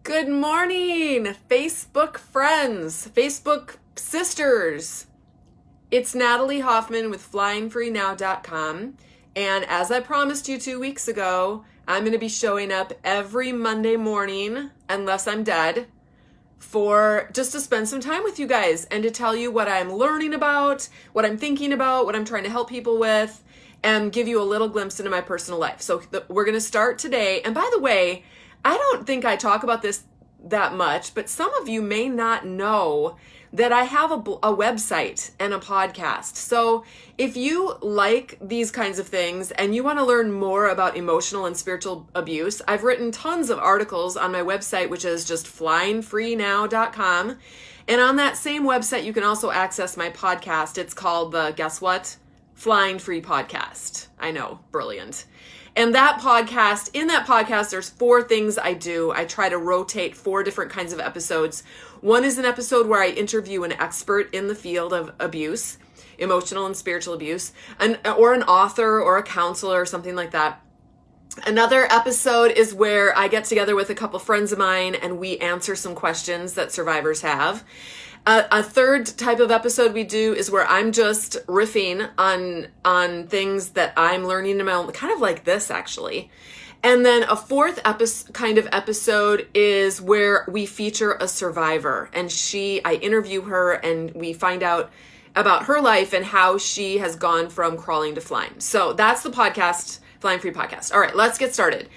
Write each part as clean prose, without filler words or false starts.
Good morning, Facebook friends, Facebook sisters. It's Natalie Hoffman with FlyingFreeNow.com. And as I promised you 2 weeks ago, I'm going to be showing up every Monday morning, unless I'm dead, for just to spend some time with you guys and to tell you what I'm learning about, what I'm thinking about, what I'm trying to help people with, and give you a little glimpse into my personal life. So we're going to start today. And by the way, I don't think I talk about this that much, but some of you may not know that I have a website and a podcast. So if you like these kinds of things and you want to learn more about emotional and spiritual abuse, I've written tons of articles on my website, which is just flyingfreenow.com. And on that same website, you can also access my podcast. It's called the, guess what? Flying Free Podcast. I know, brilliant. And in that podcast, there's 4 things I do. I try to rotate 4 different kinds of episodes. One is an episode where I interview an expert in the field of abuse, emotional and spiritual abuse, or an author or a counselor or something like that. Another episode is where I get together with a couple friends of mine and we answer some questions that survivors have. A third type of episode we do is where I'm just riffing on things that I'm learning in my own, kind of like this actually. And then a fourth kind of episode is where we feature a survivor, and I interview her and we find out about her life and how she has gone from crawling to flying. So that's the podcast, Flying Free Podcast. All right, let's get started.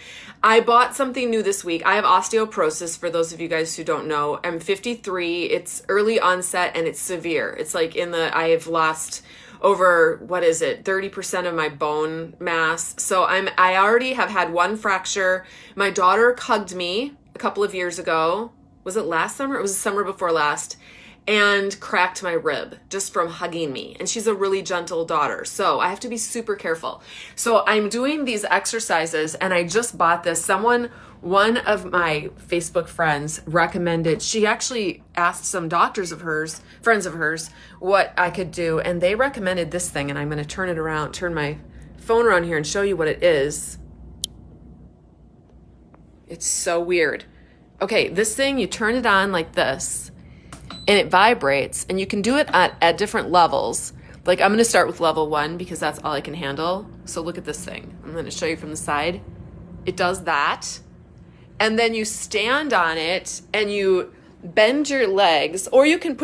I bought something new this week. I have osteoporosis, for those of you guys who don't know. I'm 53. It's early onset and it's severe. It's like I have lost over, 30% of my bone mass. So I already have had 1 fracture. My daughter hugged me a couple of years ago. Was it last summer? It was the summer before last. And cracked my rib just from hugging me. And she's a really gentle daughter, so I have to be super careful. So I'm doing these exercises, and I just bought this. One of my Facebook friends recommended, she actually asked some friends of hers, what I could do, and they recommended this thing, and I'm going to turn my phone around here and show you what it is. It's so weird. Okay, this thing, you turn it on like this, and it vibrates, and you can do it at different levels. Like I'm going to start with level 1 because that's all I can handle. So look at this thing. I'm going to show you from the side. It does that. And then you stand on it and you bend your legs, or you can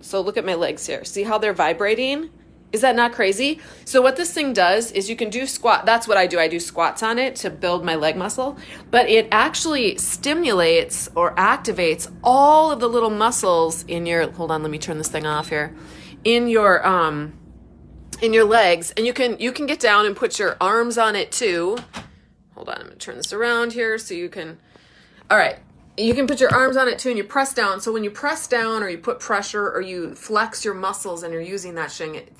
so look at my legs here. See how they're vibrating? Is that not crazy? So what this thing does is you can do that's what I do. I do squats on it to build my leg muscle, but it actually stimulates or activates all of the little muscles hold on, let me turn this thing off here, in your legs. And you can get down and put your arms on it too. Hold on, I'm gonna turn this around here so you can, all right. You can put your arms on it too, and you press down. So when you press down or you put pressure or you flex your muscles and you're using that thing, it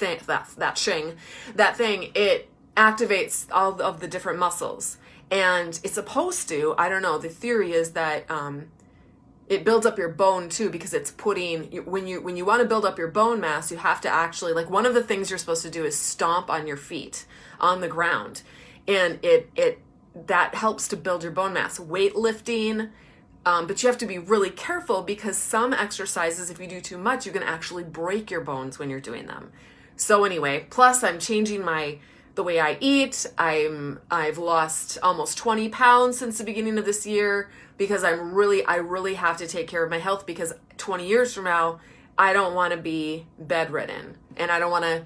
activates all of the different muscles. And it's supposed to, I don't know, the theory is that it builds up your bone too, because it's when you want to build up your bone mass, you have to actually, like, one of the things you're supposed to do is stomp on your feet on the ground. And that helps to build your bone mass. Weightlifting. But you have to be really careful because some exercises, if you do too much, you can actually break your bones when you're doing them. So anyway, plus I'm changing the way I eat. I've lost almost 20 pounds since the beginning of this year because I really have to take care of my health, because 20 years from now, I don't want to be bedridden and I don't want to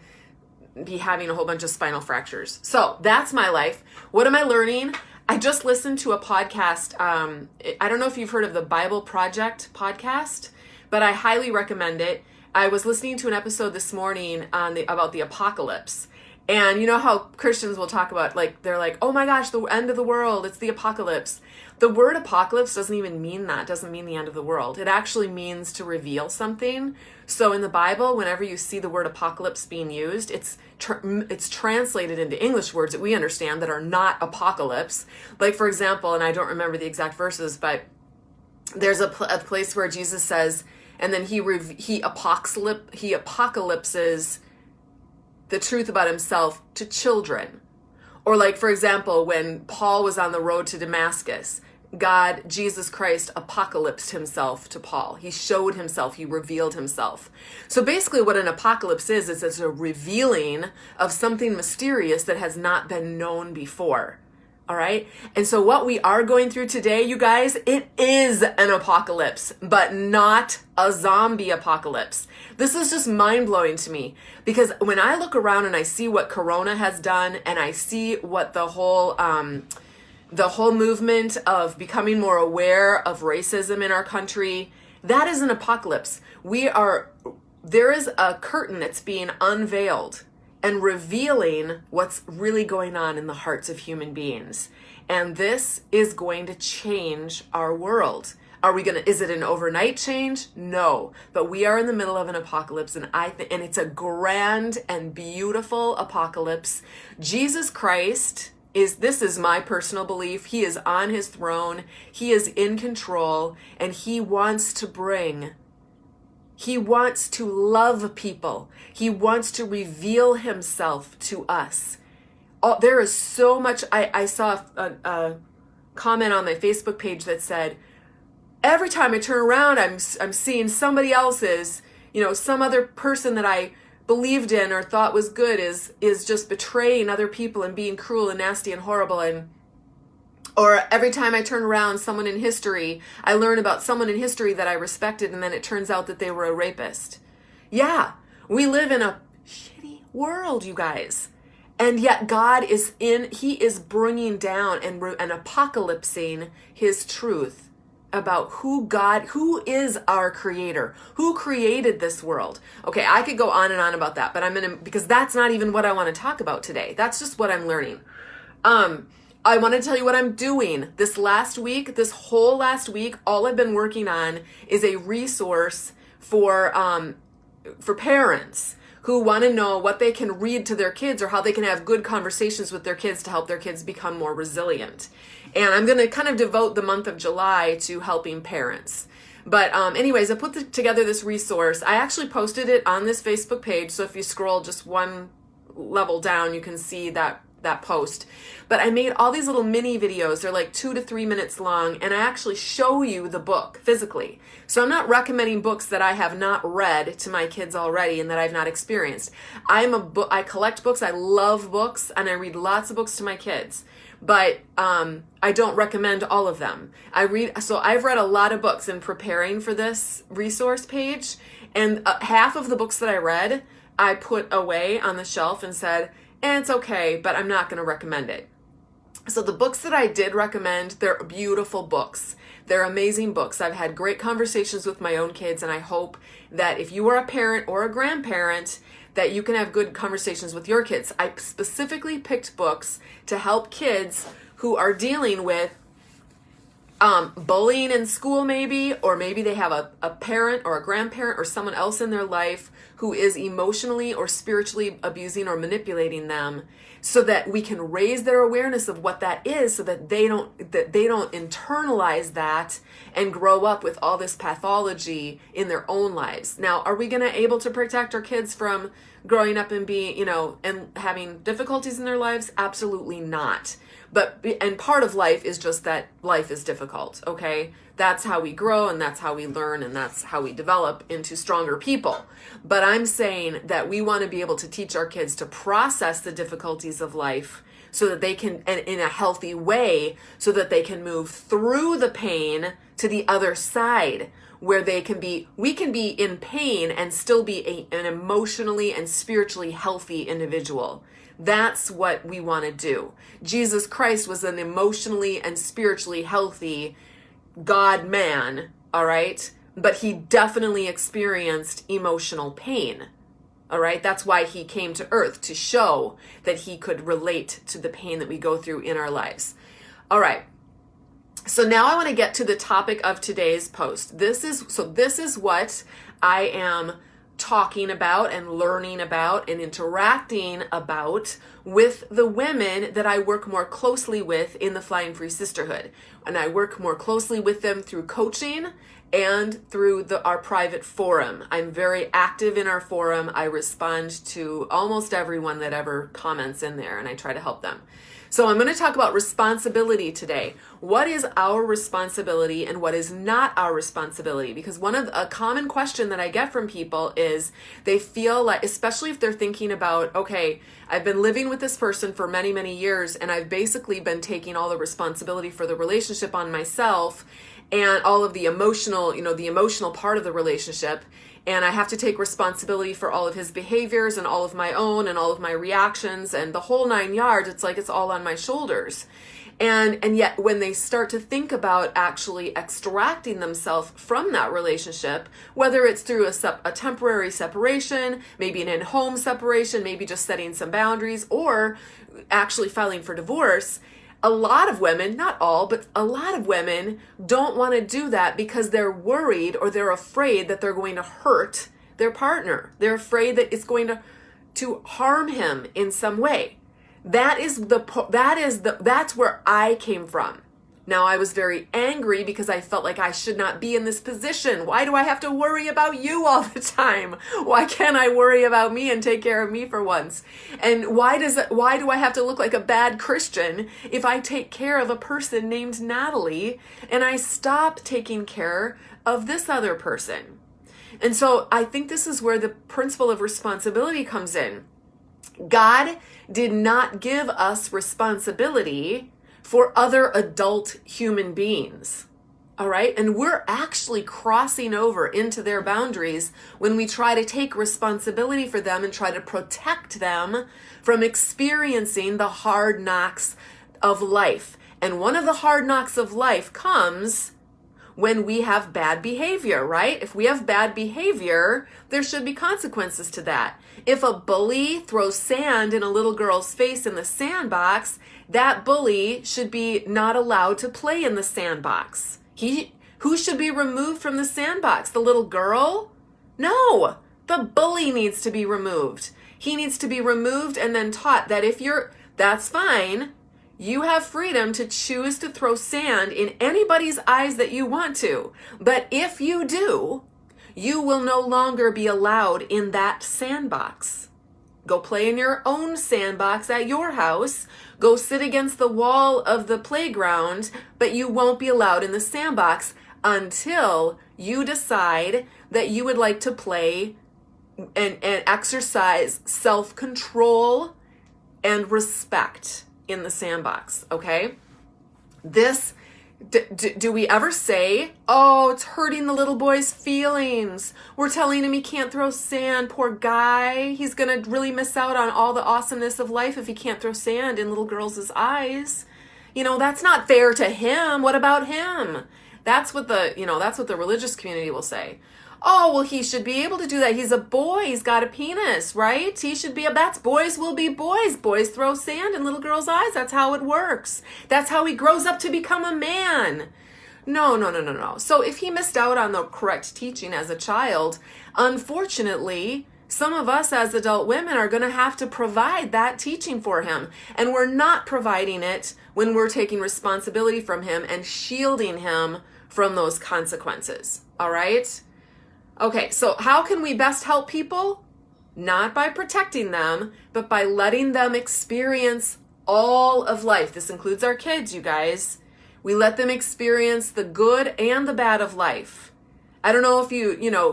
be having a whole bunch of spinal fractures. So that's my life. What am I learning? I just listened to a podcast. I don't know if you've heard of the Bible Project podcast, but I highly recommend it. I was listening to an episode this morning about the apocalypse. And you know how Christians will talk about, like, they're like, oh my gosh, the end of the world, it's the apocalypse. The word apocalypse doesn't even mean that. It doesn't mean the end of the world. It actually means to reveal something. So in the Bible, whenever you see the word apocalypse being used, it's translated into English words that we understand that are not apocalypse. Like, for example, and I don't remember the exact verses, but there's a place where Jesus says, and then he apocalypses the truth about himself to children. Or like, for example, when Paul was on the road to Damascus, Jesus Christ apocalypsed himself to Paul. He showed himself, he revealed himself. So basically what an apocalypse is it's a revealing of something mysterious that has not been known before. All right. And so what we are going through today, you guys, it is an apocalypse, but not a zombie apocalypse. This is just mind blowing to me because when I look around and I see what Corona has done and I see what the whole movement of becoming more aware of racism in our country, that is an apocalypse. There is a curtain that's being unveiled and revealing what's really going on in the hearts of human beings. And this is going to change our world. Is it an overnight change? No. But we are in the middle of an apocalypse, and and it's a grand and beautiful apocalypse. Jesus Christ this is my personal belief. He is on his throne. He is in control, and he wants to love people. He wants to reveal himself to us. There is so much. I saw a comment on my Facebook page that said, every time I turn around, I'm seeing somebody else's, some other person that I believed in or thought was good is just betraying other people and being cruel and nasty and horrible. Or every time I turn around, someone in history, I learn about someone in history that I respected, and then it turns out that they were a rapist. Yeah, we live in a shitty world, you guys. And yet God he is bringing down and apocalypsing his truth about who is our creator, who created this world. Okay, I could go on and on about that, but because that's not even what I want to talk about today. That's just what I'm learning. I want to tell you what I'm doing. This whole last week, all I've been working on is a resource for parents who want to know what they can read to their kids or how they can have good conversations with their kids to help their kids become more resilient. And I'm going to kind of devote the month of July to helping parents. But anyways, I put together this resource. I actually posted it on this Facebook page. So if you scroll just one level down, you can see that post. But I made all these little mini videos. They're like 2 to 3 minutes long, and I actually show you the book physically. So I'm not recommending books that I have not read to my kids already and that I've not experienced. I collect books. I love books, and I read lots of books to my kids. But I don't recommend all of them. I've read a lot of books in preparing for this resource page, and half of the books that I read, I put away on the shelf and said, it's okay, but I'm not going to recommend it. So the books that I did recommend, they're beautiful books. They're amazing books. I've had great conversations with my own kids, and I hope that if you are a parent or a grandparent, that you can have good conversations with your kids. I specifically picked books to help kids who are dealing with bullying in school maybe, or maybe they have a parent or a grandparent or someone else in their life who is emotionally or spiritually abusing or manipulating them, so that we can raise their awareness of what that is, so that they don't internalize that and grow up with all this pathology in their own lives. Now, are we going to able to protect our kids from growing up and being, and having difficulties in their lives? Absolutely not. And part of life is just that life is difficult, okay? That's how we grow, and that's how we learn, and that's how we develop into stronger people. But I'm saying that we want to be able to teach our kids to process the difficulties of life so that they can, and in a healthy way, so that they can move through the pain to the other side, where we can be in pain and still be an emotionally and spiritually healthy individual. That's what we want to do. Jesus Christ was an emotionally and spiritually healthy God-man, all right? But he definitely experienced emotional pain, all right? That's why he came to earth, to show that he could relate to the pain that we go through in our lives. All right. So now I want to get to the topic of today's post. This is what I am talking about and learning about and interacting about with the women that I work more closely with in the Flying Free Sisterhood. And I work more closely with them through coaching and through our private forum. I'm very active in our forum. I respond to almost everyone that ever comments in there, and I try to help them. So I'm going to talk about responsibility today. What is our responsibility and what is not our responsibility? Because a common question that I get from people is they feel like, especially if they're thinking about, okay, I've been living with this person for many, many years, and I've basically been taking all the responsibility for the relationship on myself and all of the emotional, the emotional part of the relationship. And I have to take responsibility for all of his behaviors and all of my own and all of my reactions and the whole 9 yards. It's like it's all on my shoulders. And yet when they start to think about actually extracting themselves from that relationship, whether it's through a temporary separation, maybe an in-home separation, maybe just setting some boundaries, or actually filing for divorce, a lot of women, not all, but a lot of women don't want to do that because they're worried or they're afraid that they're going to hurt their partner. They're afraid that it's going to harm him in some way. That's where I came from. Now, I was very angry because I felt like I should not be in this position. Why do I have to worry about you all the time? Why can't I worry about me and take care of me for once? And why do I have to look like a bad Christian if I take care of a person named Natalie and I stop taking care of this other person? And so I think this is where the principle of responsibility comes in. God did not give us responsibility for other adult human beings. All right? And we're actually crossing over into their boundaries when we try to take responsibility for them and try to protect them from experiencing the hard knocks of life. And one of the hard knocks of life comes when we have bad behavior, right? If we have bad behavior, there should be consequences to that. If a bully throws sand in a little girl's face in the sandbox, that bully should be not allowed to play in the sandbox. Who should be removed from the sandbox? The little girl? No, the bully needs to be removed. He needs to be removed and then taught that that's fine. You have freedom to choose to throw sand in anybody's eyes that you want to. But if you do, you will no longer be allowed in that sandbox. Go play in your own sandbox at your house. Go sit against the wall of the playground, but you won't be allowed in the sandbox until you decide that you would like to play and exercise self-control and respect in the sandbox, okay? Do we ever say, oh, it's hurting the little boy's feelings. We're telling him he can't throw sand. Poor guy. He's going to really miss out on all the awesomeness of life if he can't throw sand in little girls' eyes. That's not fair to him. What about him? That's what the religious community will say. Oh, well, he should be able to do that. He's a boy. He's got a penis, right? That's boys will be boys. Boys throw sand in little girls' eyes. That's how it works. That's how he grows up to become a man. No. So if he missed out on the correct teaching as a child, unfortunately, some of us as adult women are going to have to provide that teaching for him. And we're not providing it when we're taking responsibility from him and shielding him from those consequences. All right? Okay, so how can we best help people? Not by protecting them, but by letting them experience all of life. This includes our kids, you guys. We let them experience the good and the bad of life. I don't know if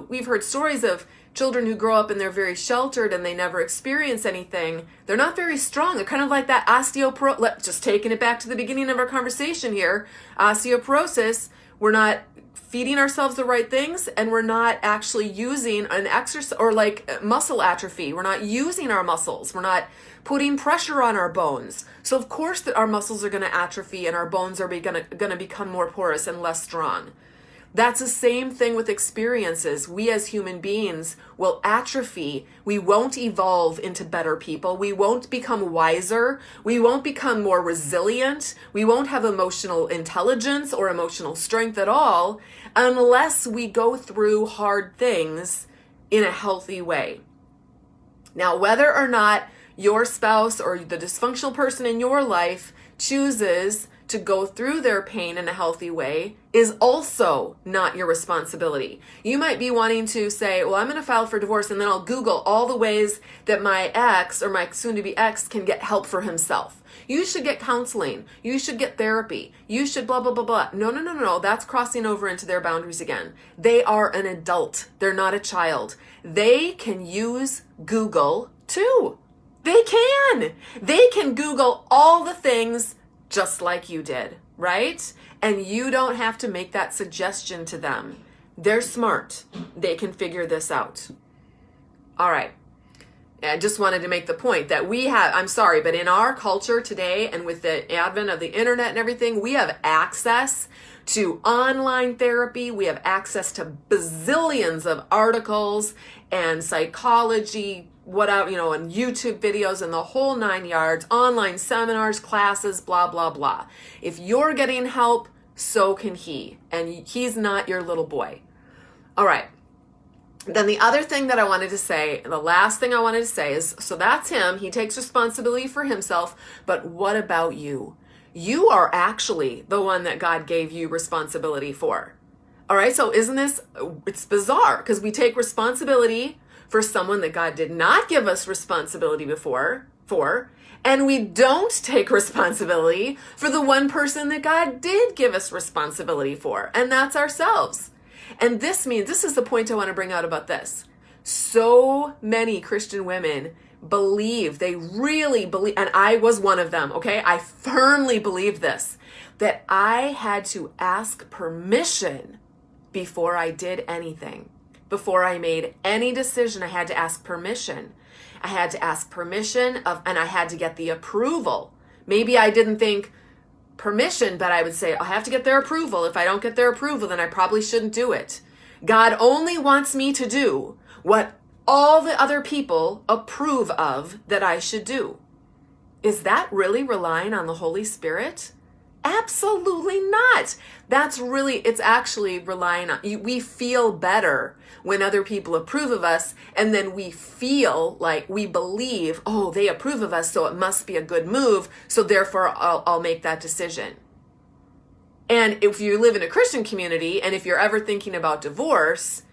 we've heard stories of children who grow up and they're very sheltered and they never experience anything. They're not very strong. They're kind of like that osteoporosis. Just taking it back to the beginning of our conversation here. Osteoporosis. We're not feeding ourselves the right things, and we're not actually using an exercise, or like muscle atrophy. We're not using our muscles. We're not putting pressure on our bones. So of course that our muscles are going to atrophy and our bones are going to become more porous and less strong. That's the same thing with experiences. We as human beings will atrophy. We won't evolve into better people. We won't become wiser. We won't become more resilient. We won't have emotional intelligence or emotional strength at all unless we go through hard things in a healthy way. Now, whether or not your spouse or the dysfunctional person in your life chooses to go through their pain in a healthy way is also not your responsibility. You might be wanting to say, well, I'm going to file for divorce and then I'll Google all the ways that my ex or my soon-to-be ex can get help for himself. You should get counseling. You should get therapy. You should blah, blah, blah, blah. No. That's crossing over into their boundaries again. They are an adult. They're not a child. They can use Google too. They can. They can Google all the things just like you did, right? And you don't have to make that suggestion to them. They're smart. They can figure this out. All right. I just wanted to make the point that we have, I'm sorry, but in our culture today and with the advent of the internet and everything, we have access to online therapy. We have access to bazillions of articles and psychology, and YouTube videos and the whole 9 yards, online seminars, classes, blah, blah, blah. If you're getting help, so can he. And he's not your little boy. All right. Then the other thing that I wanted to say, the last thing I wanted to say is, so that's him. He takes responsibility for himself. But what about you? You are actually the one that God gave you responsibility for. All right. So it's bizarre because we take responsibility for someone that God did not give us responsibility for, and we don't take responsibility for the one person that God did give us responsibility for, and that's ourselves. And this is the point I want to bring out about this. So many Christian women they really believe, and I was one of them, okay? I firmly believed this, that I had to ask permission before I did anything. Before I made any decision, I had to ask permission. I had to ask permission and I had to get the approval. Maybe I didn't think permission, but I would say, I have to get their approval. If I don't get their approval, then I probably shouldn't do it. God only wants me to do what all the other people approve of that I should do. Is that really relying on the Holy Spirit? Absolutely not. It's actually relying on, we feel better when other people approve of us, and then we feel like we believe, oh, they approve of us, so it must be a good move, so therefore I'll make that decision. And if you live in a Christian community, and if you're ever thinking about divorce,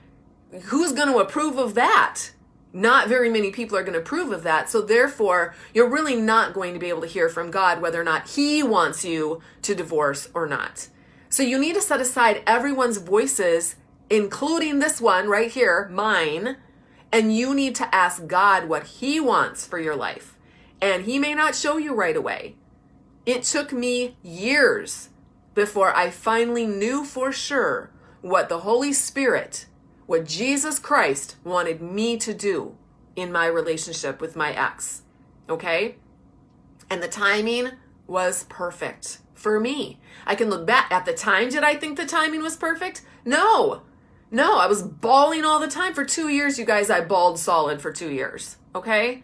who's going to approve of that? Not very many people are going to approve of that. So therefore, you're really not going to be able to hear from God whether or not he wants you to divorce or not. So you need to set aside everyone's voices, including this one right here, mine, and you need to ask God what he wants for your life. And he may not show you right away. It took me years before I finally knew for sure what the Holy Spirit, what Jesus Christ wanted me to do in my relationship with my ex. Okay? And the timing was perfect for me. I can look back at the time. Did I think the timing was perfect? No, I was bawling all the time for 2 years. You guys, I bawled solid for 2 years. Okay?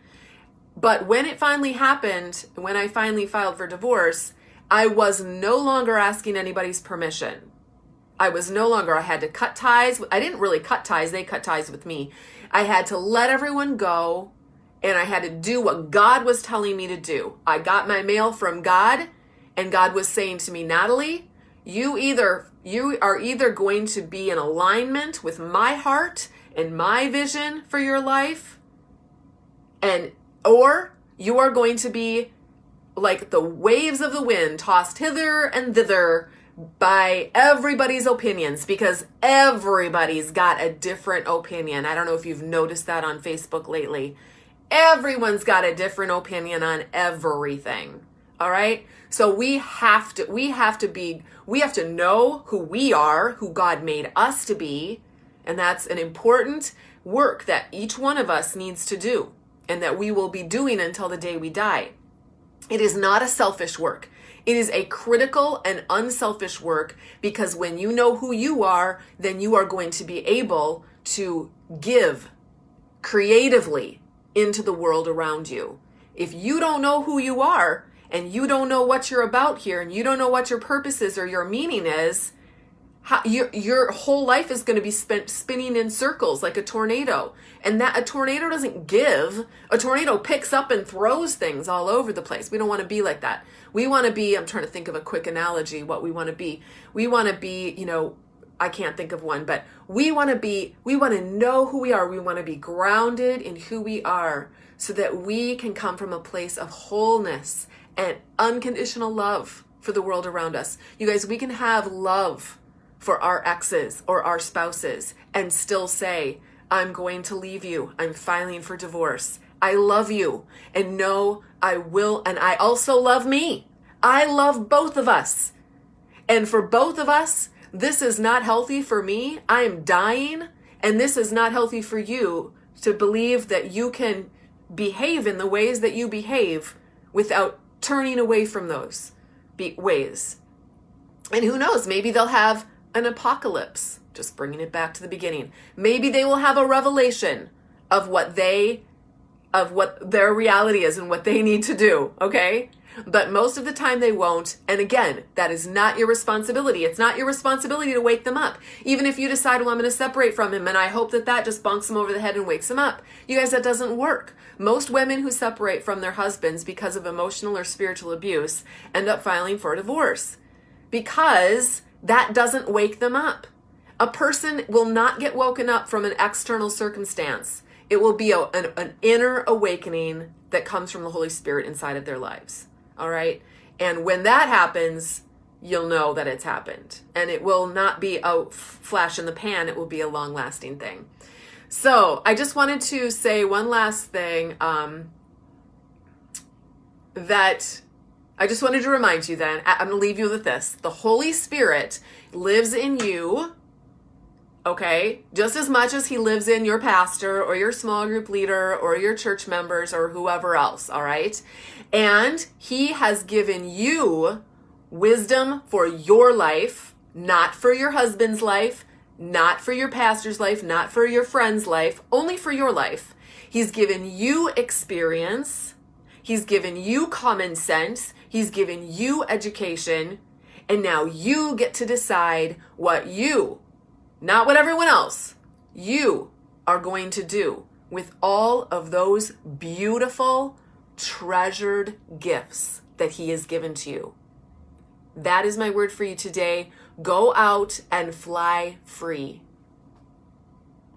But when it finally happened, when I finally filed for divorce, I was no longer asking anybody's permission. I had to cut ties. I didn't really cut ties. They cut ties with me. I had to let everyone go, and I had to do what God was telling me to do. I got my mail from God, and God was saying to me, Natalie, you are either going to be in alignment with my heart and my vision for your life, or you are going to be like the waves of the wind, tossed hither and thither by everybody's opinions, because everybody's got a different opinion. I don't know if you've noticed that on Facebook lately. Everyone's got a different opinion on everything. All right? So we have to know who we are, who God made us to be, and that's an important work that each one of us needs to do, and that we will be doing until the day we die. It is not a selfish work. It is a critical and unselfish work, because when you know who you are, then you are going to be able to give creatively into the world around you. If you don't know who you are, and you don't know what you're about here, and you don't know what your purpose is or your meaning is, Your whole life is going to be spent spinning in circles like a tornado. And that a tornado doesn't give. A tornado picks up and throws things all over the place. We don't want to be like that. We want to be, I'm trying to think of a quick analogy, what we want to be. We want to be, I can't think of one, but we want to know who we are. We want to be grounded in who we are so that we can come from a place of wholeness and unconditional love for the world around us. You guys, we can have love for our exes or our spouses and still say, I'm going to leave you. I'm filing for divorce. I love you. And no, I will. And I also love me. I love both of us. And for both of us, this is not healthy for me. I am dying. And this is not healthy for you to believe that you can behave in the ways that you behave without turning away from those ways. And who knows, maybe they'll have an apocalypse, just bringing it back to the beginning. Maybe they will have a revelation of what their reality is and what they need to do, okay? But most of the time they won't. And again, that is not your responsibility. It's not your responsibility to wake them up. Even if you decide, well, I'm going to separate from him and I hope that just bonks him over the head and wakes him up. You guys, that doesn't work. Most women who separate from their husbands because of emotional or spiritual abuse end up filing for divorce because that doesn't wake them up. A person will not get woken up from an external circumstance. It will be an inner awakening that comes from the Holy Spirit inside of their lives. All right? And when that happens, you'll know that it's happened. And it will not be a flash in the pan. It will be a long-lasting thing. So I just wanted to say one last thing that I just wanted to remind you then. I'm going to leave you with this. The Holy Spirit lives in you, okay? Just as much as he lives in your pastor or your small group leader or your church members or whoever else, all right? And he has given you wisdom for your life, not for your husband's life, not for your pastor's life, not for your friend's life, only for your life. He's given you experience. He's given you common sense. He's given you education. And now you get to decide what you, not what everyone else, you are going to do with all of those beautiful, treasured gifts that he has given to you. That is my word for you today. Go out and fly free.